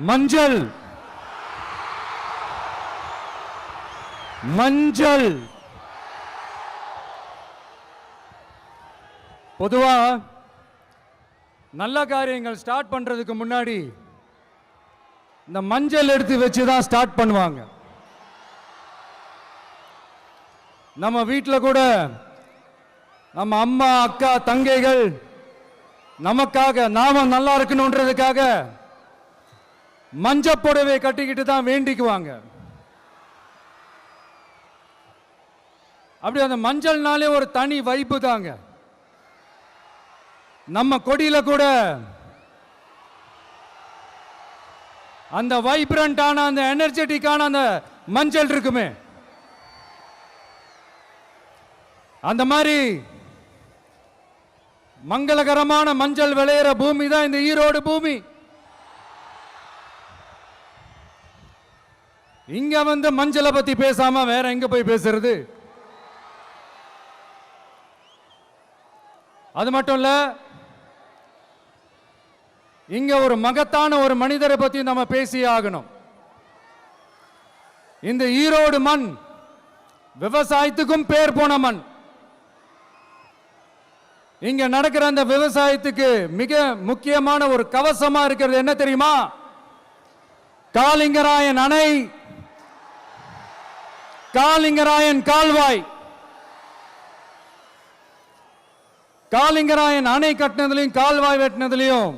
மஞ்சள் மஞ்சள் பொதுவா நல்ல காரியங்கள் ஸ்டார்ட் பண்றதுக்கு முன்னாடி இந்த மஞ்சள் எடுத்து வச்சு தான் ஸ்டார்ட் பண்ணுவாங்க. நம்ம வீட்டில் கூட நம்ம அம்மா அக்கா தங்கைகள் நமக்காக நாம நல்லா இருக்கணும்ன்றதுக்காக மஞ்சள் புடவை கட்டிக்கிட்டு தான் வேண்டிக்குவாங்க. அப்படி அந்த மஞ்சள்னாலே ஒரு தனி வைப்பு தாங்க. நம்ம கொடியில கூட அந்த வைப்ரண்டான அந்த எனர்ஜெட்டிக்கான அந்த மஞ்சள் இருக்குமே, அந்த மாதிரி மங்களகரமான மஞ்சள் விளையிற பூமி தான் இந்த ஈரோடு பூமி. இங்க வந்து மஞ்சளை பத்தி பேசாம வேற எங்க போய் பேசுறது? அது மட்டும் இல்ல, இங்க ஒரு மகத்தான ஒரு மனிதரை பத்தி நம்ம பேசி ஆகணும். இந்த ஈரோடு மண் விவசாயத்துக்கும் பேர் போன மண். இங்க நடக்கிற அந்த விவசாயத்துக்கு மிக முக்கியமான ஒரு கவசமா இருக்கிறது என்ன தெரியுமா? காலிங்கராயன் அணை, காலிங்கராயன் கால்வாய். காலிங்கராயன் அணை கட்டினதுலையும் கால்வாய் வெட்டினதுலையும்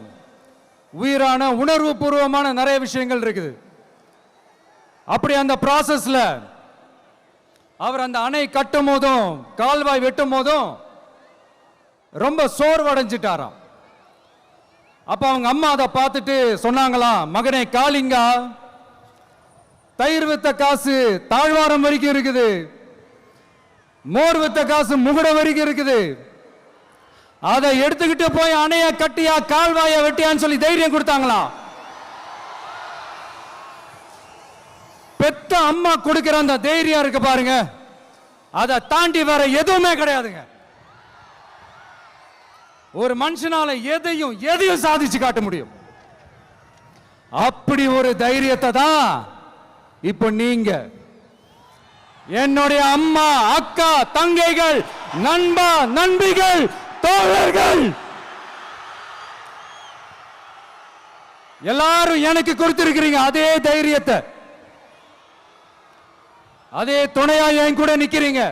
உயிரான உணர்வு பூர்வமான நிறைய விஷயங்கள் இருக்குது. அப்படி அந்த ப்ராசஸ்ல அவர் அந்த அணை கட்டும் போதும் கால்வாய் வெட்டும் போதும் ரொம்ப சோர்வடைஞ்சிட்டாராம். அப்ப அவங்க அம்மா அதை பார்த்துட்டு சொன்னாங்களாம், மகனே காளிங்கா, தயிர் வித்த காசு தாழ்வாரம் வரைக்கும் இருக்குது, மோர் வித்த காசு முகுட வரைக்கும் இருக்குது, அதை எடுத்துக்கிட்டு போய் அணைய கட்டியா கால்வாய வெட்டியான்னு சொல்லி தைரியம் கொடுத்தாங்களா? பெத்த அம்மா கொடுக்கிற அந்த தைரியம் இருக்கு பாருங்க, அதை தாண்டி வேற எதுவுமே கிடையாதுங்க. ஒரு மனுஷனால எதையும் சாதிச்சு காட்ட முடியும். அப்படி ஒரு தைரியத்தை தான் இப்ப நீங்க என்னுடைய அம்மா அக்கா தங்கைகள் நண்பா நண்பிகள் தோழர்கள் எல்லாரும் எனக்கு கொடுத்திருக்கிறீங்க. அதே தைரியத்தை, அதே துணையா என் கூட நிக்கிறீங்க.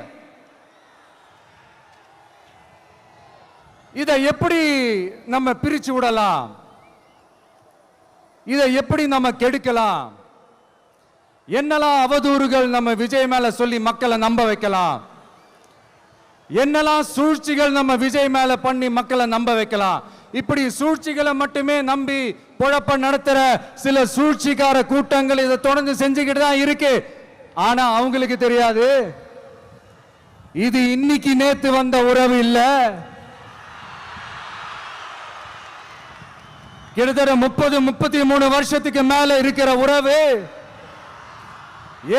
இதை எப்படி நம்ம பிரிச்சு விடலாம்? இதை எப்படி நம்ம கெடுக்கலாம்? என்னெல்லாம் அவதூறுகள் நம்ம விஜய் மேல சொல்லி மக்களை நம்ப வைக்கலாம்? என்னெல்லாம் சூழ்ச்சிகள் நம்ம விஜய் மேல பண்ணி மக்களை நம்ப வைக்கலாம்? இப்படி சூழ்ச்சிகளை மட்டுமே நம்பி பொழப்ப நடத்துற சில சூழ்ச்சிக்கார கூட்டங்கள் இதை தொடர்ந்து செஞ்சுக்கிட்டு தான் இருக்கு. ஆனா அவங்களுக்கு தெரியாது, இது இன்னைக்கு நேத்து வந்த உறவு இல்ல. கிட்டத்தட்ட 30-33 வருஷத்துக்கு மேல இருக்கிற உறவு.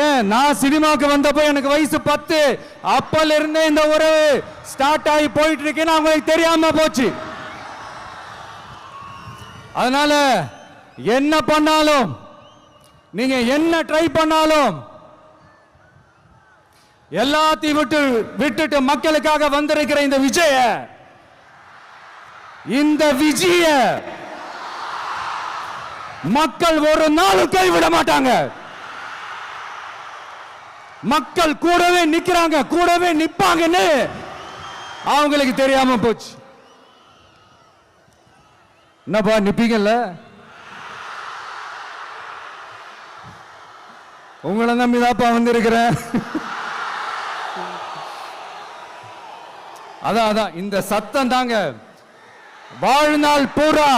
ஏன் நான் சினிமாவுக்கு வந்தப்போ எனக்கு வயசு 10, அப்பல இருந்தே இந்த உறவு ஸ்டார்ட் ஆகி போயிட்டு இருக்குன்னு அவங்களுக்கு தெரியாம போச்சு. அதனால என்ன பண்ணாலும், நீங்க என்ன ட்ரை பண்ணாலும், எல்லாத்தையும் விட்டுட்டு மக்களுக்காக வந்திருக்கிற இந்த விஜய மக்கள் ஒரு நாளும் கைவிட மாட்டாங்க. மக்கள் கூடவே நிக்கிறாங்க, கூடவே நிப்பாங்கன்னு அவங்களுக்கு தெரியாம போச்சு. என்னப்பா நிப்பீங்கல்ல? உங்களை நம்பிதாப்பா வந்திருக்கிறேன். அதான் இந்த சத்தம் தாங்க வாழ்நாள் பூரா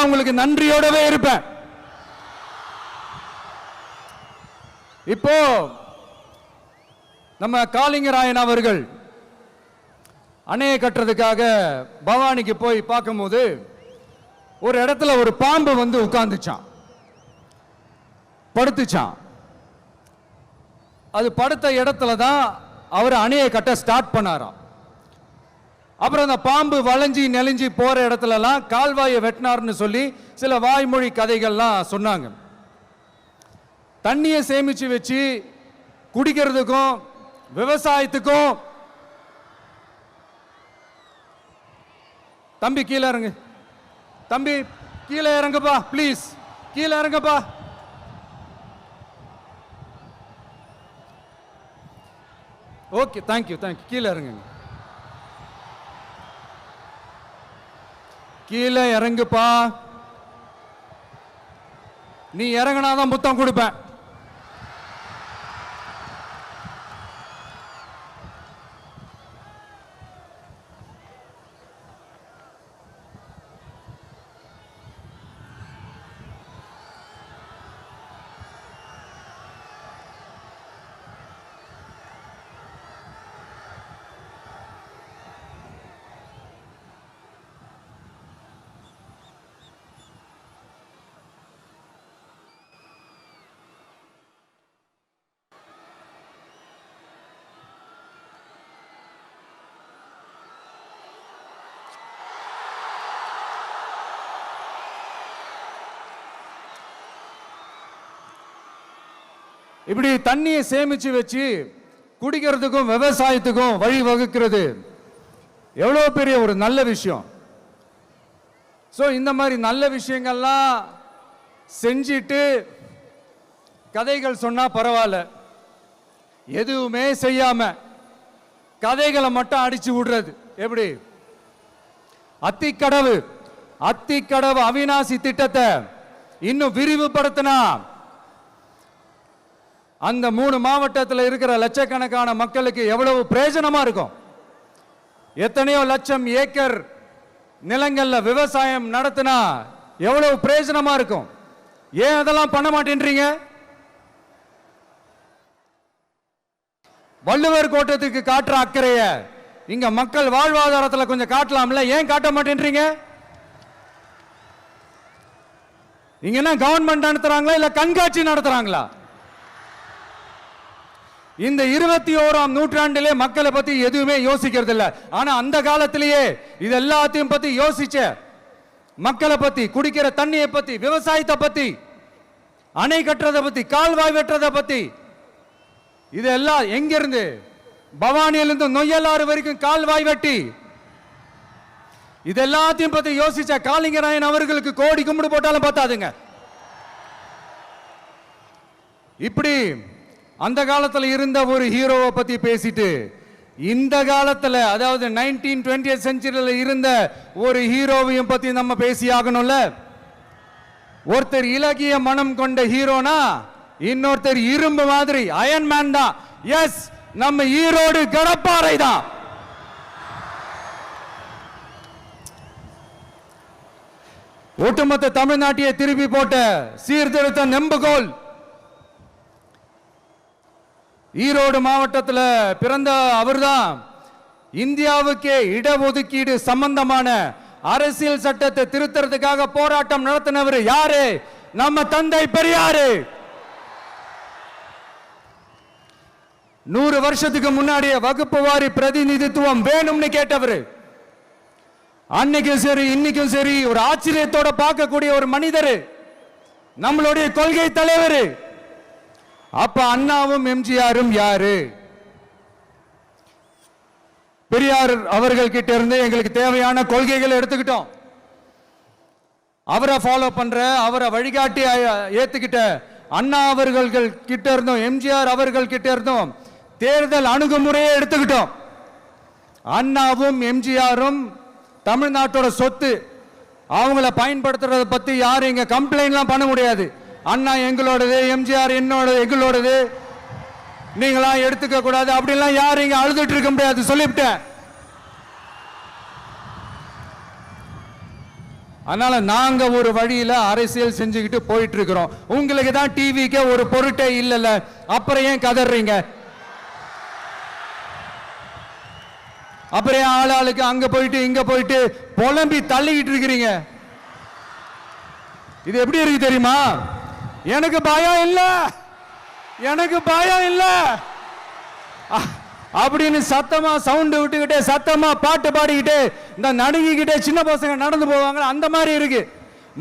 உங்களுக்கு நன்றியோடவே இருப்பேன். இப்போ நம்ம காளிங்கராயன் அவர்கள் அணையை கட்டுறதுக்காக பவானிக்கு போய் பார்க்கும்போது ஒரு இடத்துல ஒரு பாம்பு வந்து உட்கார்ந்துச்சான், படுத்துச்சான். அது படுத்த இடத்துல தான் அவர் அணையை கட்ட ஸ்டார்ட் பண்ணாராம். அப்புறம் அந்த பாம்பு வளைஞ்சி நெளிஞ்சி போற இடத்துலலாம் கால்வாயை வெட்டினார்னு சொல்லி சில வாய்மொழி கதைகள்லாம் சொன்னாங்க. தண்ணியை சேமிச்சு வச்சு குடிக்கிறதுக்கும் விவசாயத்துக்கும். தம்பி கீழே இறங்கு, தம்பி கீழே இறங்குப்பா, ப்ளீஸ் கீழே இறங்குப்பா. Okay, thank you thank you. கீழே இறங்குங்க, கீழே இறங்குப்பா. நீ இறங்கினாதான் புத்தம் கொடுப்பேன். இப்படி தண்ணியை சேமிச்சு வச்சு குடிக்கிறதுக்கும் விவசாயத்துக்கும் வழி வகுக்கிறது எவ்வளவு பெரிய ஒரு நல்ல விஷயம். ஸோ இந்த மாதிரி நல்ல விஷயங்கள்லாம் செஞ்சிட்டு கதைகள் சொன்னா பரவாயில்ல, எதுவுமே செய்யாம கதைகளை மட்டும் அடிச்சு விடுறது எப்படி? அத்திக்கடவு அவிநாசி திட்டத்தை இன்னும் விரிவுபடுத்தினா அந்த 3 மாவட்டத்தில் இருக்கிற லட்சக்கணக்கான மக்களுக்கு எவ்வளவு பிரயோஜனமா இருக்கும். எத்தனையோ லட்சம் ஏக்கர் நிலங்கள்ல விவசாயம் நடத்தினா எவ்வளவு பிரயோஜனமா இருக்கும். ஏன் அதெல்லாம் பண்ண மாட்டேன்றீங்க? வள்ளுவர் கோட்டத்துக்கு காட்டுற அக்கறைய இங்க மக்கள் வாழ்வாதாரத்தில் கொஞ்சம் காட்டலாம்ல, ஏன் காட்ட மாட்டேன்றீங்க? இங்க என்ன கவர்மெண்ட் நடத்துறாங்களா இல்ல கண்காட்சி நடத்துறாங்களா? இந்த 21ஆம் நூற்றாண்டிலே மக்களை பத்தி எதுவுமே யோசிக்கிறது இல்ல. ஆனா அந்த காலத்திலேயே இது எல்லாத்தையும் பத்தி யோசிச்ச மக்களை பத்தி, குடிக்கிற தண்ணியை பத்தி, விவசாயத்தை பத்தி, அணை கட்டுறதை பத்தி, கால்வாய் வெட்டுறதை பத்தி, இதெல்லாம் எங்கிருந்து? பவானியிலிருந்து நொய்யலாறு வரைக்கும் கால்வாய் வெட்டி இதெல்லாத்தையும் பத்தி யோசிச்ச காளிங்கராயன் அவர்களுக்கு கோடி கும்பிடு போட்டாலும் பார்த்தாதுங்க. இப்படி அந்த காலத்துல இருந்த ஒரு ஹீரோவை பத்தி பேசிட்டு இந்த காலத்துல, அதாவது 1920th செஞ்சுரியில இருந்த ஒரு ஹீரோவையும் பத்தி நம்ம பேசி ஆகணும்ல. ஒருத்தர் இலகிய மனம் கொண்ட ஹீரோனா இன்னொருத்தர் இரும்பு மாதிரி அயன் மேன் தான். எஸ், நம்ம ஈரோடு கடப்பாறை தான். ஒட்டுமொத்த தமிழ்நாட்டையே திருப்பி போட்ட சீர்திருத்த நெம்புகோல். ஈரோடு மாவட்டத்தில் பிறந்த அவர்தான் இந்தியாவுக்கே இடஒதுக்கீடு சம்பந்தமான அரசியல் சட்டத்தை திருத்தறதுக்காக போராட்டம் நடத்தினவர் யாரு? நம்ம தந்தை பெரியாரு. 100 வருஷத்துக்கு முன்னாடியே வகுப்பு வாரி பிரதிநிதித்துவம் வேணும்னு கேட்டவர். அன்னைக்கும் சரி இன்னைக்கும் சரி ஒரு ஆச்சரியத்தோட பார்க்கக்கூடிய ஒரு மனிதர், நம்மளுடைய கொள்கை தலைவர். அப்ப அண்ணாவும் எம்ஜிஆரும் யாரு? பெரியார் அவர்கள் கிட்ட இருந்து எங்களுக்கு தேவையான கொள்கைகளை எடுத்துக்கிட்டோம். அவரை ஃபாலோ பண்ற, அவரை வழிகாட்டி ஏத்துக்கிட்ட அண்ணா அவர்கள் கிட்ட இருந்தோம், எம்ஜிஆர் அவர்கள் கிட்ட இருந்தோம் தேர்தல் அணுகுமுறையை எடுத்துக்கிட்டோம். அண்ணாவும் எம்ஜிஆரும் தமிழ்நாட்டோட சொத்து. அவங்கள பயன்படுத்துறத பத்தி யாரும் இங்க கம்ப்ளைண்ட்லாம் பண்ண முடியாது. அண்ணா எங்களோடது, எம்ஜிஆர் எங்களோடது, நீங்களா எடுத்துக்க கூடாது அப்படிலாம் யாரும் இங்க அழுதுட்டு இருக்க முடியாது, சொல்லிவிட்டேன். அதனால நாங்க ஒரு வழியில அரசியல் செஞ்சுக்கிட்டு போயிட்டு இருக்கிறோம். உங்களுக்கு தான் டிவிக்கு ஒரு பொருட்டே இல்லைல்ல, அப்புறம் ஏன் கதறீங்க? அப்புறம் ஆளாளுக்கு அங்க போயிட்டு இங்க போயிட்டு புலம்பி தள்ளிக்கிட்டு இருக்கிறீங்க. இது எப்படி இருக்கு தெரியுமா? எனக்கு பயம் இல்ல, எனக்கு பயம் இல்ல அப்படின்னு சத்தமா சவுண்ட் விட்டுக்கிட்டே சத்தமா பாட்டு பாடிக்கிட்டே இந்த நடுங்கிக்கிட்டே சின்ன பசங்க நடந்து போவாங்க. அந்த மாதிரி இருக்கு.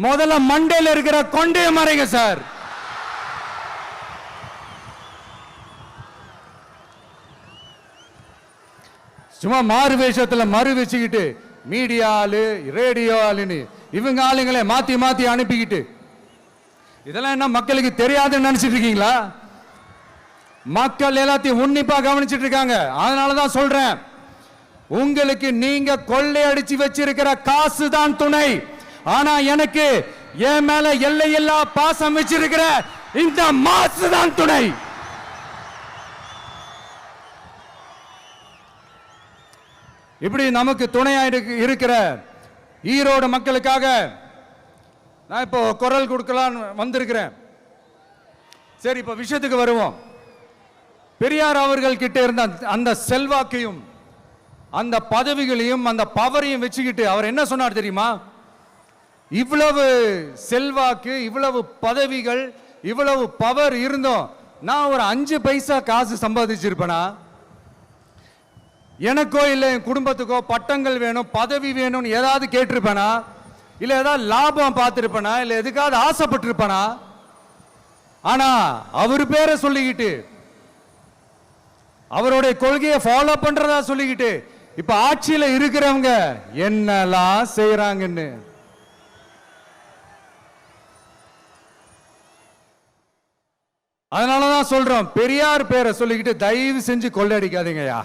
முதல்ல மண்டையில இருக்கிற கொண்டைய மறைங்க சார். சும்மா மாறு வேஷத்துல மறு வச்சுக்கிட்டு மீடியா ஆளு ரேடியோ ஆளுன்னு இவங்க ஆளுங்களே மாத்தி மாத்தி அனுப்பிக்கிட்டு இதெல்லாம் என்ன மக்களுக்கு தெரியாதுன்னு நினைச்சிட்டு இருக்கீங்களா? மக்கள் எல்லாத்தையும் உன்னிப்பா கவனிச்சிட்டு இருக்காங்க. அதனாலதான் சொல்றேன், உங்களுக்கு நீங்க கொள்ளையடிச்சு வச்சிருக்கிற காசு தான் துணை. ஆனா எனக்கு என் மேல எல்லையில்லா பாசம் வச்சிருக்கிற இந்த மாசு தான் துணை. இப்படி நமக்கு துணையா இருக்கிற ஈரோடு மக்களுக்காக நான் இப்போ குரல் கொடுக்கலான்னு வந்திருக்கிறேன். சரி, இப்போ விஷயத்துக்கு வருவோம். பெரியார் அவர்கள் கிட்ட இருந்த அந்த செல்வாக்கையும் அந்த பதவிகளையும் அந்த பவரையும் வச்சுக்கிட்டு அவர் என்ன சொன்னார் தெரியுமா? இவ்வளவு செல்வாக்கு, இவ்வளவு பதவிகள், இவ்வளவு பவர் இருந்தோம் நான் ஒரு 5 பைசா காசு சம்பாதிச்சிருப்பேனா? எனக்கோ இல்லை என் குடும்பத்துக்கோ பட்டங்கள் வேணும், பதவி வேணும்னு ஏதாவது கேட்டிருப்பேனா? இல்லை ஏதாவது லாபம் பார்த்துருப்பேனா? இல்லை எதுக்காவது ஆசைப்பட்டிருப்பேனா? ஆனா அவர் பேரை சொல்லிக்கிட்டு அவருடைய கொள்கையை ஃபாலோ பண்றதா சொல்லிக்கிட்டு இப்ப ஆட்சியில இருக்கிறவங்க என்னெல்லாம் செய்யறாங்கன்னு அதனாலதான் சொல்றோம், பெரியார் பேரை சொல்லிக்கிட்டு தயவு செஞ்சு கொள்ளையடிக்காதீங்கயா,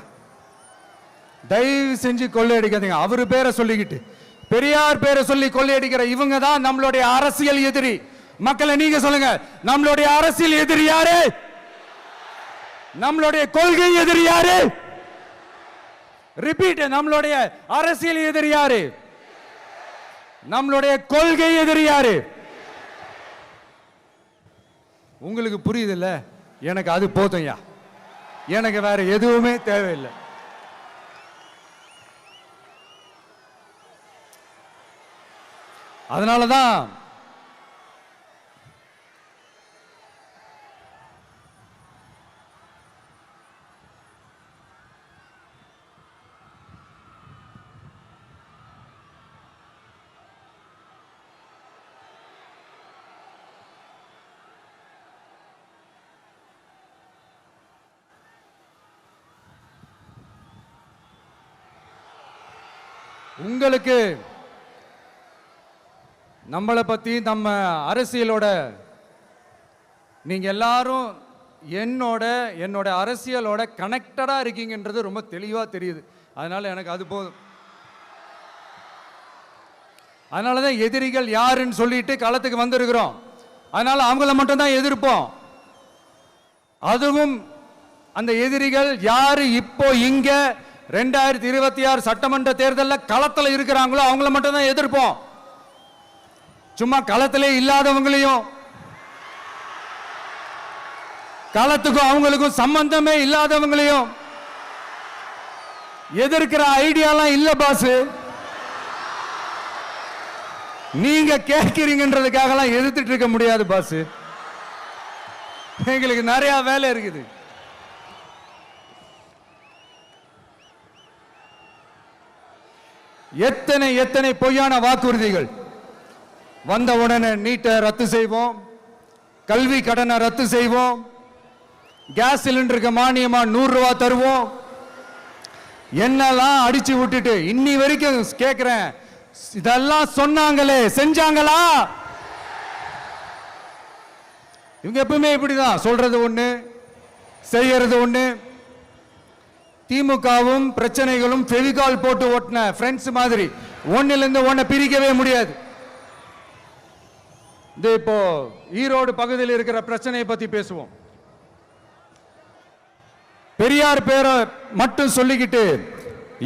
தயவு செஞ்சு கொள்ளையடிக்காதீங்க. அவரு பேரை சொல்லிக்கிட்டு பெரியார் பேரை சொல்லி கொள்ளையடிக்கிற இவங்க தான் நம்மளுடைய அரசியல் எதிரி. மக்களை நீங்க சொல்லுங்க, நம்மளுடைய அரசியல் எதிரி யாரு? நம்மளுடைய கொள்கை எதிரி யாரு? ரிப்பீட், நம்மளுடைய அரசியல் எதிரி யாரு? நம்மளுடைய கொள்கை எதிரி யாரு? உங்களுக்கு புரியுதுல்ல? எனக்கு அது போதும்யா, எனக்கு வேற எதுவுமே தேவையில்லை. அதனாலதான் உங்களுக்கு நம்மளை பத்தி நம்ம அரசியலோட நீங்க எல்லாரும் என்னோட அரசியலோட கனெக்டடா இருக்கீங்கன்றது ரொம்ப தெளிவா தெரியுது. அதனால எனக்கு அது போதும். அதனாலதான் எதிரிகள் யாருன்னு சொல்லிட்டு களத்துக்கு வந்திருக்கிறோம். அதனால அவங்கள மட்டும் தான் எதிர்ப்போம். அதுவும் அந்த எதிரிகள் யாரு இப்போ இங்க 2026 சட்டமன்ற தேர்தலில் களத்தில் இருக்கிறாங்களோ அவங்கள மட்டும் தான் எதிர்ப்போம். சும்மா களத்திலே இல்லாதவங்களையும், களத்துக்கும் அவங்களுக்கும் சம்பந்தமே இல்லாதவங்களையும் எதிர்க்கிற ஐடியாலாம் இல்ல பாஸ். நீங்க கேட்கிறீங்கன்றதுக்காக எதிர்த்துட்டு இருக்க முடியாது பாஸ். எங்களுக்கு நிறைய வேலை இருக்குது. எத்தனை எத்தனை பொய்யான வாக்குறுதிகள். வந்த உடனே நீட்டை ரத்து செய்வோம், கல்வி கடனை ரத்து செய்வோம், கேஸ் சிலிண்டருக்கு மானியமா 100 ரூபாய் தருவோம், என்னெல்லாம் அடிச்சு விட்டுட்டு இன்னி வரைக்கும் கேட்கிறேன், இதெல்லாம் சொன்னாங்களே செஞ்சாங்களா? இவங்க எப்பவுமே இப்படிதான், சொல்றது ஒண்ணு செய்யறது ஒண்ணு. திமுகவும் பிரச்சனைகளும் ஃபெவிகால் போட்டு ஓட்டின ஃப்ரெண்ட்ஸ் மாதிரி ஒன்னிலிருந்து ஒன்னை பிரிக்கவே முடியாது. இப்போ ஈரோடு பகுதியில் இருக்கிற பிரச்சனையை பத்தி பேசுவோம். பெரியார் பேரை மட்டும் சொல்லிக்கிட்டு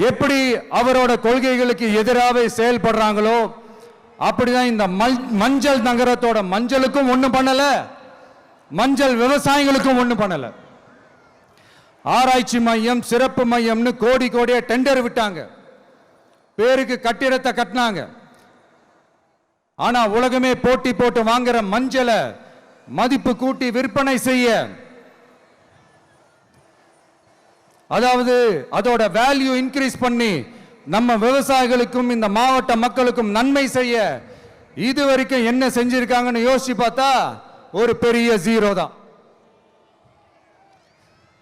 எப்படி அவரோட கொள்கைகளுக்கு எதிராக செயல்படுறாங்களோ அப்படிதான் இந்த மஞ்சள் நகரத்தோட மஞ்சளுக்கும் ஒண்ணும் பண்ணல, மஞ்சள் விவசாயிகளுக்கும் ஒண்ணும் பண்ணல. ஆராய்ச்சி மையம், சிறப்பு மையம்னு கோடி கோடியா டெண்டர் விட்டாங்க, பேருக்கு கட்டிடத்தை கட்டினாங்க. ஆனா உலகமே போட்டி போட்டு வாங்குற மஞ்சளை மதிப்பு கூட்டி விற்பனை செய்ய, அதாவது அதோட வேல்யூ இன்க்ரீஸ் பண்ணி நம்ம விவசாயிகளுக்கும் இந்த மாவட்ட மக்களுக்கும் நன்மை செய்ய இதுவரைக்கும் என்ன செஞ்சிருக்காங்கன்னு யோசிச்சு பார்த்தா ஒரு பெரிய ஜீரோ தான்.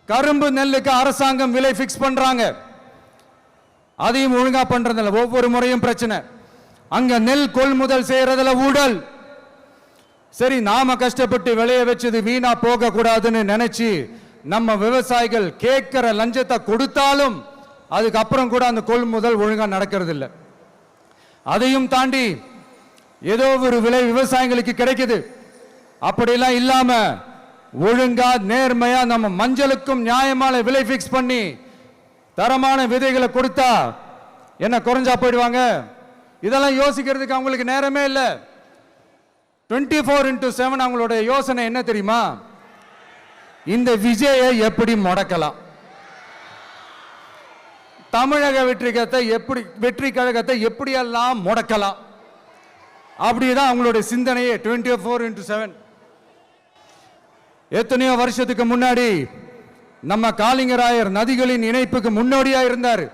கரும்பு நெல்லுக்கு அரசாங்கம் விலை பிக்ஸ் பண்றாங்க, அதையும் ஒழுங்கா பண்றதில்ல. ஒவ்வொரு முறையும் பிரச்சனை. அங்க நெல் கொள்முதல் செய்யறதுல ஊழல். சரி, நாம கஷ்டப்பட்டு விளைய வச்சது வீணா போக கூடாதுன்னு நினைச்சு நம்ம விவசாயிகள் கேட்கிற லஞ்சத்தை கொடுத்தாலும் அதுக்கப்புறம் கூட அந்த கொள்முதல் ஒழுங்கா நடக்கிறது இல்லை. அதையும் தாண்டி ஏதோ ஒரு விலை விவசாயிகளுக்கு கிடைக்குது. அப்படிலாம் இல்லாம ஒழுங்கா நேர்மையா நம்ம மஞ்சளுக்கும் நியாயமான விலை பிக்ஸ் பண்ணி தரமான விதைகளை கொடுத்தா என்ன குறைஞ்சா போயிடுவாங்க? இதெல்லாம் யோசிக்கிறதுக்கு அவங்களுக்கு நேரமே இல்லை. 24x7 அவங்களோட யோசனை என்ன தெரியுமா? இந்த விஜயை எப்படி முடக்கலாம், தமிழக வெற்றி கழகத்தை எப்படியெல்லாம் முடக்கலாம், அப்படிதான் அவங்களுடைய சிந்தனையே 24x7. எத்தனையோ வருஷத்துக்கு முன்னாடி நம்ம காளிங்கராயர் நதிகளின் இணைப்புக்கு முன்னோடியா இருந்தார்.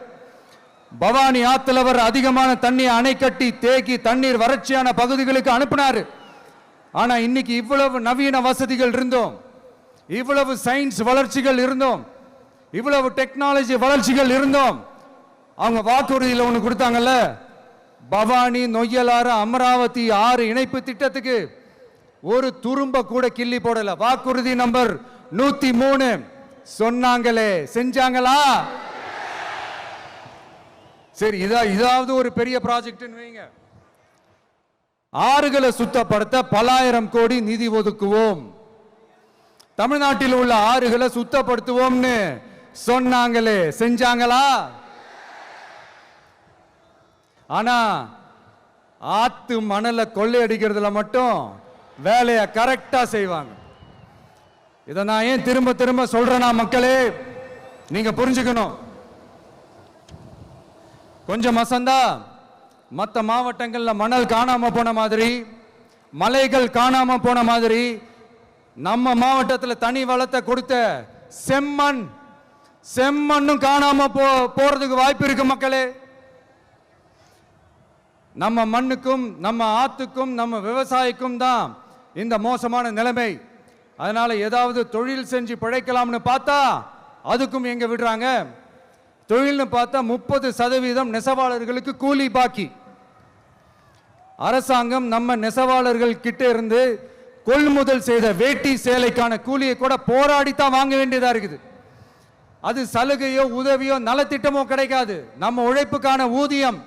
பவானி ஆத்தலவர் அதிகமான தண்ணி அணை கட்டி தேக்கி தண்ணீர் வறட்சியான பகுதிகளுக்கு அனுப்பினார். ஆனா இன்னைக்கு இவ்வளவு நவீன வசதிகள் இருந்தோம், இவ்வளவு சயின்ஸ் வளர்ச்சிகள் இருந்தோம், இவ்வளவு டெக்னாலஜி வளர்ச்சிகள் இருந்தோம், அவங்க வாக்குறுதியில் ஒன்று கொடுத்தாங்கல்ல, பவானி நொய்யலாறு அமராவதி 6 இணைப்பு திட்டத்துக்கு ஒரு துரும்ப கூட கிள்ளி போடல. வாக்குறுதி நம்பர் 103 சொன்னாங்களே, செஞ்சாங்களா? சரி, இதாவது ஒரு பெரிய ப்ராஜெக்ட் வைங்க. ஆறுகளை சுத்தப்படுத்த பல ஆயிரம் கோடி நிதி ஒதுக்குவோம், தமிழ்நாட்டில் உள்ள ஆறுகளை சுத்தப்படுத்துவோம்னு சொன்னாங்களே, செஞ்சாங்களா? ஆனா ஆத்து மணலை கொள்ளையடிக்கிறதுல மட்டும் வேலையை கரெக்டா செய்வாங்க. இதை நான் ஏன் திரும்ப திரும்ப சொல்றேன்னா, மக்களே நீங்க புரிஞ்சுக்கணும். கொஞ்சம் மசந்தா மற்ற மாவட்டங்கள்ல மணல் காணாம போன மாதிரி, மலைகள் காணாம போன மாதிரி, நம்ம மாவட்டத்தில் தனி வளத்தை கொடுத்த செம்மண்ணும் காணாம போறதுக்கு வாய்ப்பு இருக்கு மக்களே. நம்ம மண்ணுக்கும் நம்ம ஆத்துக்கும் நம்ம விவசாயிக்கும் தான் இந்த மோசமான நிலைமை. அதனால ஏதாவது தொழில் செஞ்சு பிழைக்கலாம்னு பார்த்தா அதுக்கும் எங்க விடுறாங்க? தொழில்னு பார்த்தா 30% நெசவாளர்களுக்கு கூலி பாக்கி. அரசாங்கம் நம்ம நெசவாளர்கள் கிட்ட இருந்து கொள்முதல் செய்த வேட்டி சேலைக்கான கூலியை கூட போராடித்தான் வாங்க வேண்டியதா இருக்குது. அது சலுகையோ உதவியோ நலத்திட்டமோ கிடைக்காது. நம்ம உழைப்புக்கான ஊதியம்,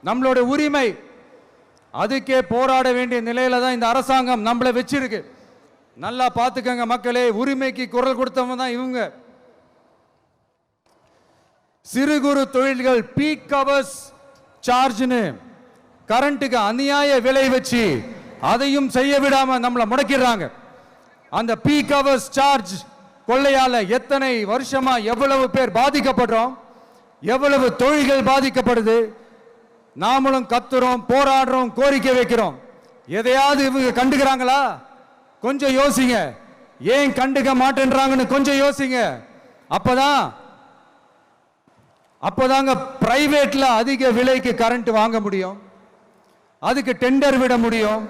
நம்மளோட உரிமை, அதுக்கே போராட வேண்டிய நிலையில தான் இந்த அரசாங்கம் நம்மளை வச்சிருக்கு. நல்லா பார்த்துக்கங்க மக்களே, உரிமைக்கு குரல் கொடுத்தவங்க தான் இவங்க. சிறு குறு தொழில்கள் பீக் ஹவர்ஸ் சார்ஜ்னு கரண்ட்டுக்கு அநியாய விலை வச்சு அதையும் செய்ய விடாம நம்மளை முடக்கிறாங்க. அந்த பீக் ஹவர்ஸ் சார்ஜ் கொள்ளையால எத்தனை வருஷமா எவ்வளவு பேர் பாதிக்கப்படுறோம், எவ்வளவு தொழில்கள் பாதிக்கப்படுது. நாமளும் கத்துறோம், போராடுறோம், கோரிக்கை வைக்கிறோம். எதையாவது இவங்க கண்டுக்கிறாங்களா? கொஞ்சம் யோசிங்க. ஏன் கண்டுக்க மாட்டேன்றாங்கன்னு கொஞ்சம் யோசிங்க. அப்பதாங்க பிரைவேட்ல அதிக விலைக்கு கரண்ட் வாங்க முடியும், அதுக்கு டெண்டர் விட முடியும்.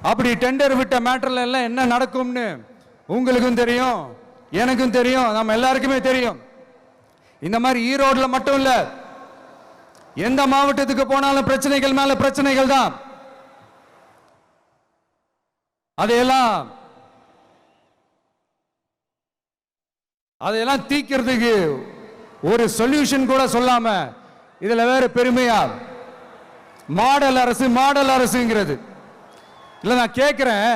அப்படி டெண்டர் விட்ட மேட்டர்ல எல்லாம் என்ன நடக்கும்னு உங்களுக்கும் தெரியும், எனக்கும் தெரியும், நம்ம எல்லாருக்குமே தெரியும். இந்த மாதிரி ஈரோடுல மட்டும் இல்ல, எந்த மாவட்டத்துக்கு போனாலும் பிரச்சனைகள் மேல பிரச்சனைகள் தான். அதையெல்லாம் தீக்கிறதுக்கு ஒரு சொல்யூஷன் கூட சொல்லாம இதுல வேற பெருமையா மாடல் அரசுங்கிறது இல்ல. நான் கேட்கிறேன்,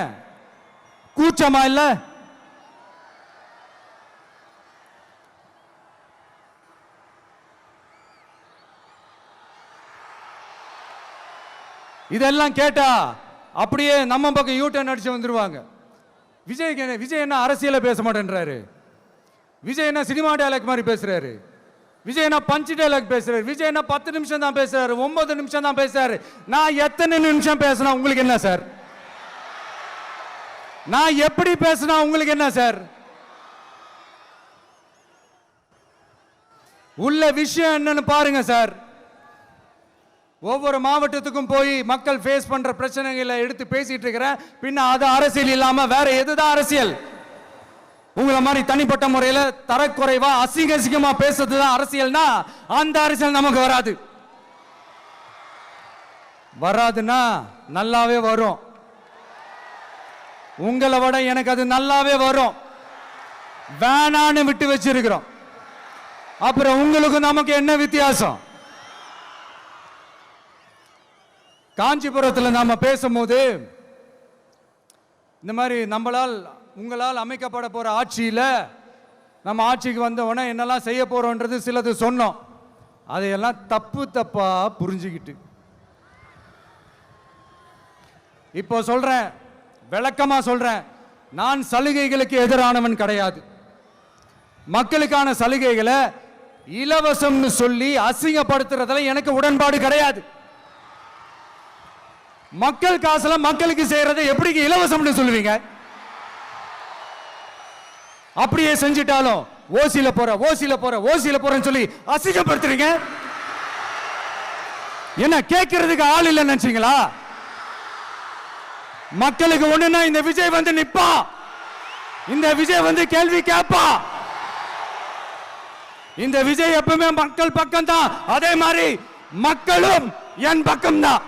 கூச்சமா இல்ல? இதெல்லாம் கேட்டா அப்படியே நம்ம பக்கம் யூட்டர்ன் அடிச்சு வந்துருவாங்க. விஜய் என்ன அரசியல பேச மாட்டேன்றாரு, விஜய் என்ன சினிமா டயலாக் மாதிரி பேசுறாரு, விஜய்னா பஞ்சு டைலாக் பேசுறாரு, விஜய்னா 10 நிமிஷம் தான் பேசுறாரு, 9 நிமிஷம் தான் பேசுறாரு. நான் எத்தனை நிமிஷம் பேசினா உங்களுக்கு என்ன சார்? நான் எப்படி பேசினா உங்களுக்கு என்ன சார்? உள்ள விஷயம் என்னன்னு பாருங்க சார். ஒவ்வொரு மாவட்டத்துக்கும் போய் மக்கள் ஃபேஸ் பண்ற பிரச்சனைகளை எடுத்து பேசிட்டு இருக்கிறேன். பின்ன அது அரசியல் இல்லாம வேற எதுதான் அரசியல்? உங்களை மாதிரி தனிப்பட்ட முறையில் தரக்குறைவா அசிங்கமா பேசுறதுதான் அரசியல்னா அந்த அரசியல் நமக்கு வராது. வராதுன்னா நல்லாவே வரும். உங்களை விட எனக்கு அது நல்லாவே வரும். வேணான்னு விட்டு வச்சிருக்கிறோம். அப்புறம் உங்களுக்கு நமக்கு என்ன வித்தியாசம்? காஞ்சிபுரத்தில் நாம பேசும்போது இந்த மாதிரி உங்களால் அமைக்கப்பட போற ஆட்சியில நம்ம ஆட்சிக்கு வந்த உடனே என்னெல்லாம் செய்ய போறோம்ன்றது சிலது சொன்னோம். அதையெல்லாம் தப்பா புரிஞ்சுக்கிட்டு இப்போ சொல்றேன், விளக்கமா சொல்றேன். நான் சலுகைகளுக்கு எதிரானவன் கிடையாது. மக்களுக்கான சலுகைகளை இலவசம்னு சொல்லி அசிங்கப்படுத்துறதுல எனக்கு உடன்பாடு கிடையாது. மக்கள் காசுல மக்களுக்கு செய்யறதை எப்படி இலவசம்னு சொல்லுவீங்க? அப்படியே செஞ்சிட்டாலும் ஓசில போறேன்னு சொல்லி அசிங்கப்படுத்துறீங்க. என்ன கேட்கறதுக்கு ஆள் இல்லைன்னு நினைச்சீங்களா? மக்களுக்கு ஒண்ணுன்னா இந்த விஜய் வந்து நிப்பா, இந்த விஜய் வந்து கேள்வி கேட்பா. இந்த விஜய் எப்பவுமே மக்கள் பக்கம் தான், அதே மாதிரி மக்களும் என் பக்கம் தான்.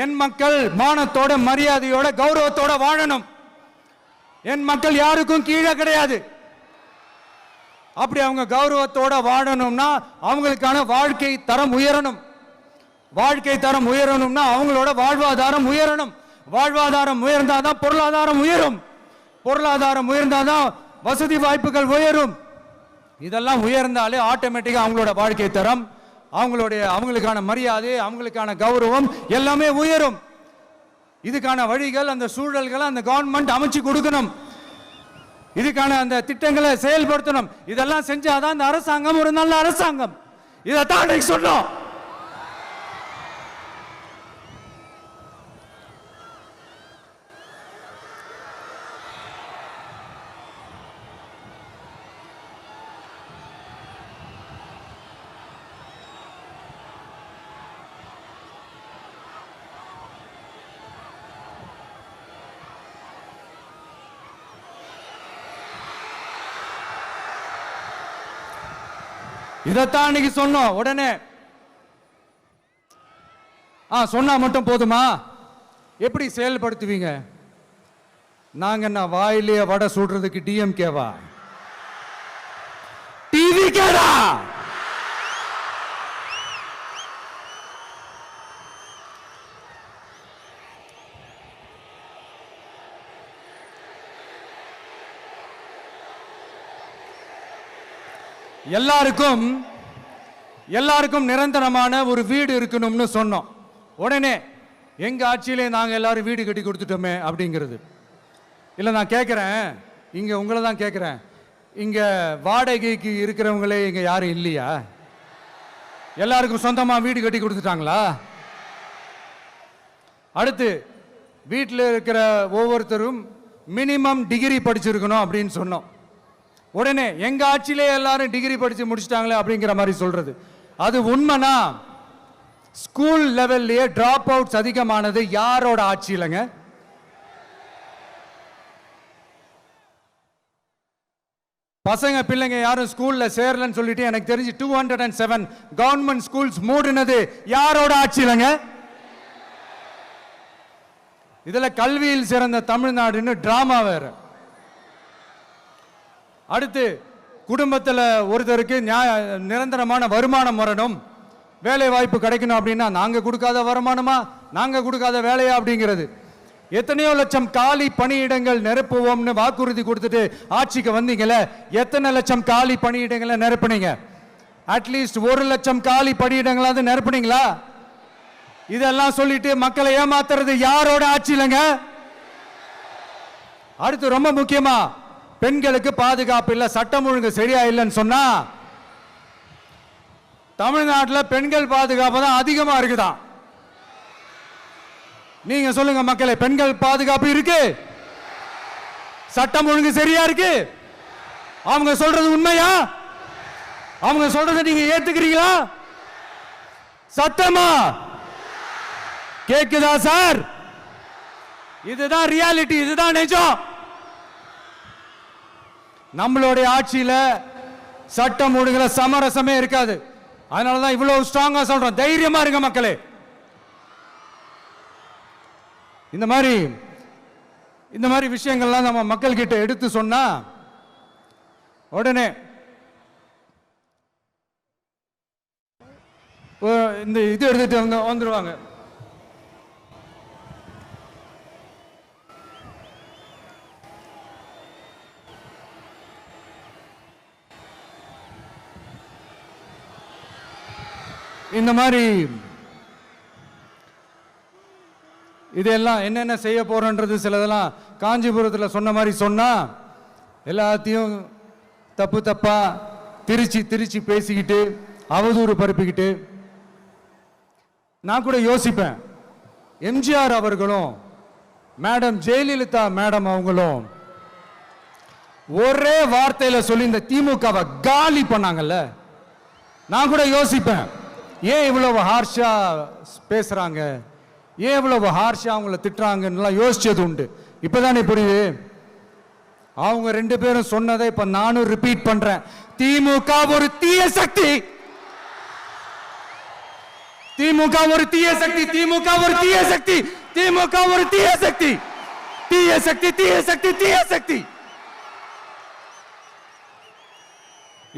என் மக்கள் மானத்தோட மரியாதையோட கௌரவத்தோட வாழணும். என் மக்கள் யாருக்கும் கீழே கிடையாது. அப்படி அவங்க கௌரவத்தோட வாழணும்னா அவங்களுக்கான வாழ்க்கை தரம் உயரணும். வாழ்க்கை தரம் உயரணும்னா அவங்களோட வாழ்வாதாரம் உயரணும். வாழ்வாதாரம் உயர்ந்தாதான் பொருளாதாரம் உயரும். பொருளாதாரம் உயர்ந்தாதான் வசதி வாய்ப்புகள் உயரும். இதெல்லாம் உயர்ந்தாலே ஆட்டோமேட்டிக்கா அவங்களோட வாழ்க்கை தரம், அவங்களுக்கான மரியாதை, அவங்களுக்கான கௌரவம் எல்லாமே உயரும். இதுக்கான வழிகள், அந்த சூழல்களை அந்த கவர்மெண்ட் அமைச்சு கொடுக்கணும். இதுக்கான அந்த திட்டங்களை செயல்படுத்தணும். இதெல்லாம் செஞ்சாதான் அந்த அரசாங்கம் ஒரு நல்ல அரசாங்கம். இதைத்தான் சொன்னோம். இதைத்தான் இன்னைக்கு சொன்னோம். உடனே சொன்னா மட்டும் போதுமா? எப்படி செயல்படுத்துவீங்க? நாங்க என்ன வாயிலேயே வடை சுடுறதுக்கு டிஎம்கேவா? டிவிகேடா? எல்லாருக்கும் நிரந்தரமான ஒரு வீடு இருக்கணும்னு சொன்னோம். உடனே எங்க ஆட்சியிலே நாங்க எல்லாரும் வீடு கட்டி கொடுத்துட்டோமே அப்படிங்கிறது இல்ல. நான் கேட்கிறேன், இங்க உங்களை தான் கேட்கிறேன், இங்க வாடகைக்கு இருக்கிறவங்களே இங்க யாரும் இல்லையா? எல்லாருக்கும் சொந்தமா வீடு கட்டி கொடுத்துட்டாங்களா? அடுத்து வீட்டில் இருக்கிற ஒவ்வொருத்தரும் மினிமம் டிகிரி படிச்சிருக்கணும் அப்படின்னு சொன்னோம். உடனே எங்க ஆட்சியிலே எல்லாரும் டிகிரி படிச்சு முடிச்சிட்டாங்களே அப்படிங்கிற மாதிரி சொல்றது அது உண்மைனா? ஸ்கூல் லெவல்லையே டிராப் அவுட்ஸ் அதிகமானது யாரோட ஆட்சியிலங்க? பசங்க பிள்ளைங்க யாரும் ஸ்கூல்ல சேரலன்னு சொல்லிட்டு எனக்கு தெரிஞ்சு 207 கவர்மெண்ட் ஸ்கூல்ஸ் மூடினது யாரோட ஆட்சியிலங்க? இதுல கல்வியில் சிறந்த தமிழ்நாடுன்னு டிராமா வேற. அடுத்து குடும்பத்தில் ஒருத்தருக்கு நிரந்தரமான வருமானம் வரணும், வேலை வாய்ப்பு கிடைக்கணும் அப்படின்னா நாங்க கொடுக்காத வருமானமா, நாங்க கொடுக்காத வேலையா அப்படிங்கிறது. எத்தனையோ லட்சம் காலி பணியிடங்கள் நிரப்புவோம்னு வாக்குறுதி கொடுத்துட்டு ஆட்சிக்கு வந்தீங்கல்ல, எத்தனை லட்சம் காலி பணியிடங்களை நிரப்புனீங்க? அட்லீஸ்ட் 1 லட்சம் காலி பணியிடங்களாவது நிரப்புனீங்களா? இதெல்லாம் சொல்லிட்டு மக்களை ஏமாத்துறது யாரோட ஆட்சியிலங்க? அடுத்து ரொம்ப முக்கியமா பெண்களுக்கு பாதுகாப்பு இல்லை, சட்டம் ஒழுங்கு சரியா இல்லைன்னு சொன்னா தமிழ்நாட்டில் பெண்கள் பாதுகாப்பு தான் அதிகமா இருக்குதான். நீங்க சொல்லுங்க மக்களே, பெண்கள் பாதுகாப்பு இருக்கு, சட்டம் ஒழுங்கு சரியா இருக்கு? அவங்க சொல்றது உண்மையா? அவங்க சொல்றதை நீங்க ஏத்துக்கிறீங்களா? சத்தமா கேக்குதா சார்? இதுதான் ரியாலிட்டி, இதுதான் நிஜம். நம்மளுடைய ஆட்சியில சட்டம் ஒழுங்குல சமரசமே இருக்காது. அதனாலதான் இவ்வளவு ஸ்ட்ராங்கா சொல்றோம், தைரியமா இருங்க மக்களே. இந்த மாதிரி விஷயங்கள்லாம் நம்ம மக்கள் கிட்ட எடுத்து சொன்னா உடனே இந்த இது எடுத்துட்டு வந்துருவாங்க. இந்த மாதிரி இதெல்லாம் என்னென்ன செய்ய போறோன்றது சிலதெல்லாம் காஞ்சிபுரத்தில் சொன்ன மாதிரி சொன்னா எல்லாத்தையும் தப்பா திருச்சி பேசிக்கிட்டு அவதூறு பரப்பிக்கிட்டு. நான் கூட யோசிப்பேன், எம்ஜிஆர் அவர்களும் மேடம் ஜெயலலிதா மேடம் அவங்களும் ஒரே வார்த்தையில சொல்லி இந்த திமுகவை காலி பண்ணாங்கல்ல. நான் கூட யோசிப்பேன், ஏன் இவ்வளவு ஹார்ஷா பேசுறாங்க, ஏன் இவ்வளவு ஹார்ஷா அவங்கள திட்டுறாங்கன்னு யோசிச்சது உண்டு. இப்பதானே புரியுது. அவங்க ரெண்டு பேரும் சொன்னதை இப்ப நானும் ரிப்பீட் பண்றேன். திமுக ஒரு தீய சக்தி, திமுக ஒரு தீய சக்தி, திமுக ஒரு தீய சக்தி, திமுக ஒரு தீய சக்தி, தீய சக்தி, தீய சக்தி, தீய சக்தி.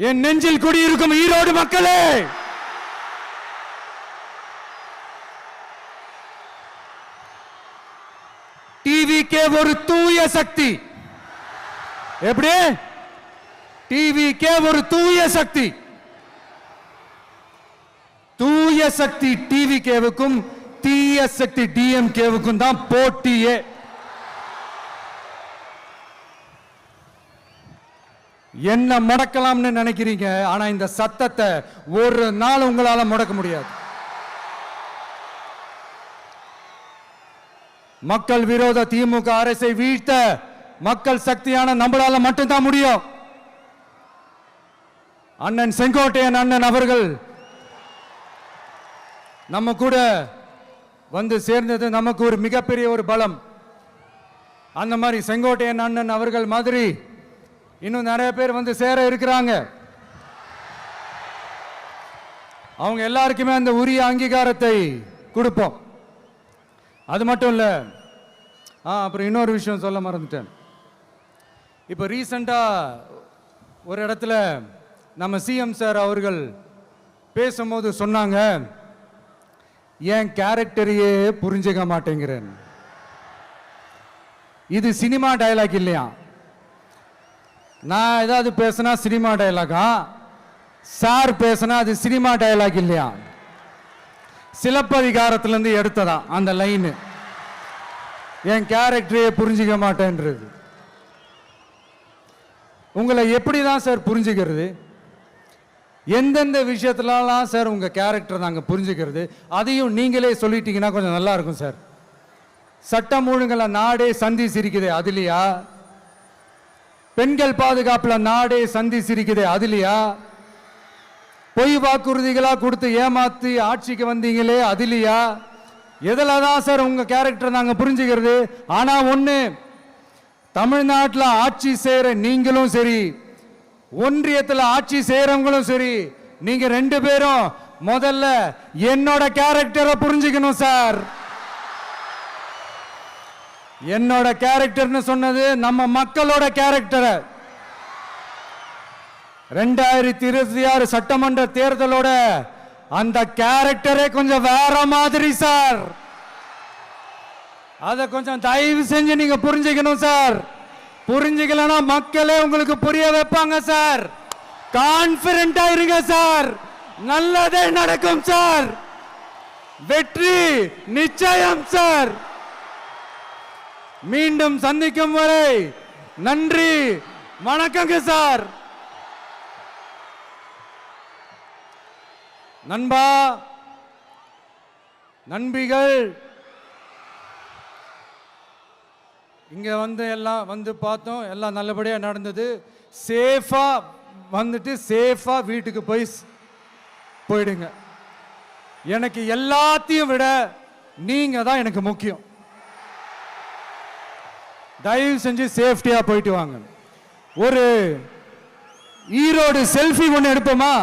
என் நெஞ்சில் குடியிருக்கும் ஈரோடு மக்களே, டிவிகே ஒரு தூய சக்தி. எப்படி? டிவிகே ஒரு தூய சக்தி. தூய சக்தி டிவிகேவுக்கும் தீய சக்தி டிஎம்கேவுக்கும் தான் போட்டியே. என்ன முடக்கலாம்னு நினைக்கிறீங்க, ஆனா இந்த சத்தத்தை ஒரு நாள் உங்களால முடக்க முடியாது. மக்கள் விரோத திமுக அரசை வீழ்த்த மக்கள் சக்தியான நம்மளால மட்டும்தான் முடியும். அண்ணன் செங்கோட்டையன் அண்ணன் அவர்கள் நம்ம கூட வந்து சேர்ந்தது நமக்கு ஒரு மிகப்பெரிய ஒரு பலம். அந்த மாதிரி செங்கோட்டையன் அண்ணன் அவர்கள் மாதிரி இன்னும் நிறைய பேர் வந்து சேர இருக்கிறாங்க. அவங்க எல்லாருக்குமே அந்த உரிய அங்கீகாரத்தை கொடுப்போம். அது மட்டும் இல்ல, அப்புறம் இன்னொரு விஷயம் சொல்ல மறந்துட்டேன். இப்போ ரீசண்டா ஒரு இடத்துல நம்ம சிஎம் சார் அவர்கள் பேசும்போது சொன்னாங்க, என் கேரக்டரையே புரிஞ்சுக்க மாட்டேங்கிறேன். இது சினிமா டயலாக் இல்லையா? நான் ஏதாவது பேசினா சினிமா டயலாகா? சார் பேசினா அது சினிமா டயலாக் இல்லையா? சிலப்பதிகாரத்திலிருந்து எடுத்ததா அந்த லைன். என் கேரக்டரையே புரிஞ்சுக்க மாட்டேன்றது. உங்களை எப்படிதான் சார் புரிஞ்சுக்கிறது? எந்தெந்த விஷயத்துலலாம் சார் உங்க கேரக்டர் நாங்க புரிஞ்சுக்கிறது? அதையும் நீங்களே சொல்லிட்டீங்கன்னா கொஞ்சம் நல்லா இருக்கும் சார். சட்டம் ஒழுங்குல நாடே சந்தி சிரிக்குது, அதுலையா? பெண்கள் பாதுகாப்புல நாடே சந்தி சிரிக்குது, அதுலையா? பொய் வாக்குறுதிகளா கொடுத்து ஏமாத்தி ஆட்சிக்கு வந்தீங்களே, அதுலையா? எதுல தான் சார் உங்க கேரக்டர் நாங்க புரிஞ்சுக்கிறது? ஆனா ஒண்ணு, தமிழ்நாட்டில் ஆட்சி செய்யற நீங்களும் சரி, ஒன்றியத்தில் ஆட்சி செய்யறவங்களும் சரி, நீங்க ரெண்டு பேரும் முதல்ல என்னோட கேரக்டரை புரிஞ்சுக்கணும் சார். என்னோட கேரக்டர்னு சொன்னது நம்ம மக்களோட கேரக்டரை. 2026 சட்டமன்ற தேர்தலோட அந்த கேரக்டரே கொஞ்சம் வேற மாதிரி சார். அதை கொஞ்சம் தயவு செஞ்சு நீங்க புரிஞ்சுக்கணும் சார். புரிஞ்சுக்கலன்னா மக்களே உங்களுக்கு புரிய வைப்பாங்க சார். கான்பிடென்டா இருங்க சார், நல்லதே நடக்கும் சார். வெற்றி நிச்சயம் சார். மீண்டும் சந்திக்கும் வரை நன்றி, வணக்கங்க சார். நண்பா, நண்பிகள், இங்க எல்லாம் பார்த்தோம், எல்லாம் நல்லபடியா நடந்தது. சேஃபா வந்துட்டு சேஃபா வீட்டுக்கு போயிடுங்க. எனக்கு எல்லாத்தையும் விட நீங்க தான் எனக்கு முக்கியம். தயவு செஞ்சு சேஃப்டியா போயிட்டு வாங்க. ஒரு ஈரோடு செல்ஃபி ஒன்று எடுப்போமா?